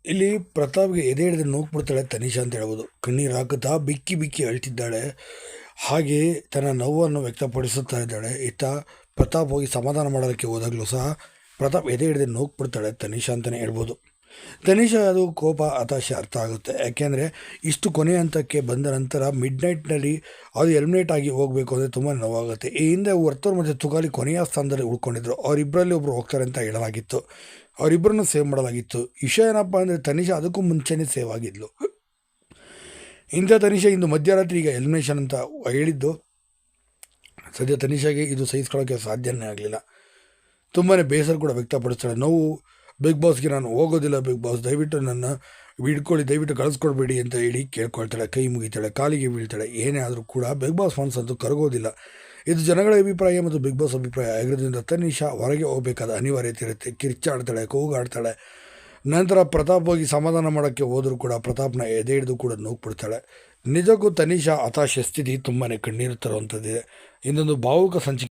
ಇಲ್ಲಿ ಪ್ರತಾಪ್ಗೆ ಎದೆ ಹಿಡಿದು ನೂಕ್ಬಿಡ್ತಾಳೆ ತನಿಷಾ ಅಂತ ಹೇಳ್ಬೋದು. ಕಣ್ಣೀರು ಹಾಕುತ್ತಾ ಬಿಕ್ಕಿ ಬಿಕ್ಕಿ ಅಳ್ತಿದ್ದಾಳೆ. ಹಾಗೆ ತನ್ನ ನೋವನ್ನು ವ್ಯಕ್ತಪಡಿಸುತ್ತಾ ಇದ್ದಾಳೆ. ಇತ್ತ ಪ್ರತಾಪ್ ಹೋಗಿ ಸಮಾಧಾನ ಮಾಡೋದಕ್ಕೆ ಹೋದಾಗಲೂ ಸಹ ಪ್ರತಾಪ್ ಎದೆ ಹಿಡಿದು ನೂಕ್ಬಿಡ್ತಾಳೆ ತನಿಷಾ ಅಂತಲೇ ಹೇಳ್ಬೋದು. ತನಿಷಾ ಅದು ಕೋಪ ಹತಾಶೆ ಅರ್ಥ ಆಗುತ್ತೆ. ಯಾಕೆಂದರೆ ಇಷ್ಟು ಕೊನೆ ಹಂತಕ್ಕೆ ಬಂದ ನಂತರ ಮಿಡ್ ನೈಟ್ನಲ್ಲಿ ಅದು ಎಲಿಮಿನೇಟ್ ಆಗಿ ಹೋಗಬೇಕು ಅಂದರೆ ತುಂಬ ನೋವಾಗುತ್ತೆ. ಈ ಹಿಂದೆ ವರ್ತೂರ್ ಮತ್ತು ತುಕಾಲಿ ಕೊನೆಯ ಸ್ಥಾನದಲ್ಲಿ ಉಳ್ಕೊಂಡಿದ್ರು. ಅವರಿಬ್ಬರಲ್ಲಿ ಒಬ್ಬರು ಹೋಗ್ತಾರೆ ಅಂತ ಹೇಳಲಾಗಿತ್ತು. ಅವರಿಬ್ಬರನ್ನು ಸೇವ್ ಮಾಡಲಾಗಿತ್ತು. ವಿಷಯ ಏನಪ್ಪ ಅಂದರೆ ತನಿಷಾ ಅದಕ್ಕೂ ಮುಂಚೆನೇ ಸೇವ್ ಆಗಿದ್ಲು. ಇಂಥ ತನಿಷಾ ಇಂದು ಮಧ್ಯರಾತ್ರಿ ಈಗ ಎಲಿಮಿನೇಷನ್ ಅಂತ ಹೇಳಿದ್ದು ಸದ್ಯ ತನಿಷಾಗೆ ಇದು ಸಹಿಸ್ಕೊಳ್ಳೋಕ್ಕೆ ಸಾಧ್ಯನೇ ಆಗಲಿಲ್ಲ. ತುಂಬಾ ಬೇಸರ ಕೂಡ ವ್ಯಕ್ತಪಡಿಸ್ತಾಳೆ. ನೋವು ಬಿಗ್ ಬಾಸ್ಗೆ ನಾನು ಹೋಗೋದಿಲ್ಲ, ಬಿಗ್ ಬಾಸ್ ದಯವಿಟ್ಟು ನನ್ನ ಹಿಡ್ಕೊಳ್ಳಿ, ದಯವಿಟ್ಟು ಕಳಿಸ್ಕೊಡ್ಬೇಡಿ ಅಂತ ಹೇಳಿ ಕೇಳ್ಕೊಳ್ತಾಳೆ. ಕೈ ಮುಗಿತಾಳೆ, ಕಾಲಿಗೆ ಬೀಳ್ತಾಳೆ. ಏನೇ ಆದರೂ ಕೂಡ ಬಿಗ್ ಬಾಸ್ ಫಾನ್ಸ್ ಅಂತೂ ಕರಗೋದಿಲ್ಲ. ಇದು ಜನಗಳ ಅಭಿಪ್ರಾಯ ಮತ್ತು ಬಿಗ್ ಬಾಸ್ ಅಭಿಪ್ರಾಯ ಆಗಿರೋದ್ರಿಂದ ತನಿಷಾ ಹೊರಗೆ ಹೋಗಬೇಕಾದ ಅನಿವಾರ್ಯತೆ ಇರುತ್ತೆ. ಕಿರ್ಚಾಡ್ತಾಳೆ, ಕೂಗಾಡ್ತಾಳೆ. ನಂತರ ಪ್ರತಾಪ್ ಹೋಗಿ ಸಮಾಧಾನ ಮಾಡೋಕ್ಕೆ ಹೋದರೂ ಕೂಡ ಪ್ರತಾಪ್ನ ಎದೆ ಹಿಡಿದು ಕೂಡ ನೋಗ್ಬಿಡ್ತಾಳೆ. ನಿಜಕ್ಕೂ ತನಿಷಾ ಹತಾಶೆ ಸ್ಥಿತಿ ತುಂಬಾ ಕಣ್ಣೀರು ತರುವಂಥದ್ದಿದೆ. ಇನ್ನೊಂದು ಭಾವುಕ ಸಂಚಿಕೆ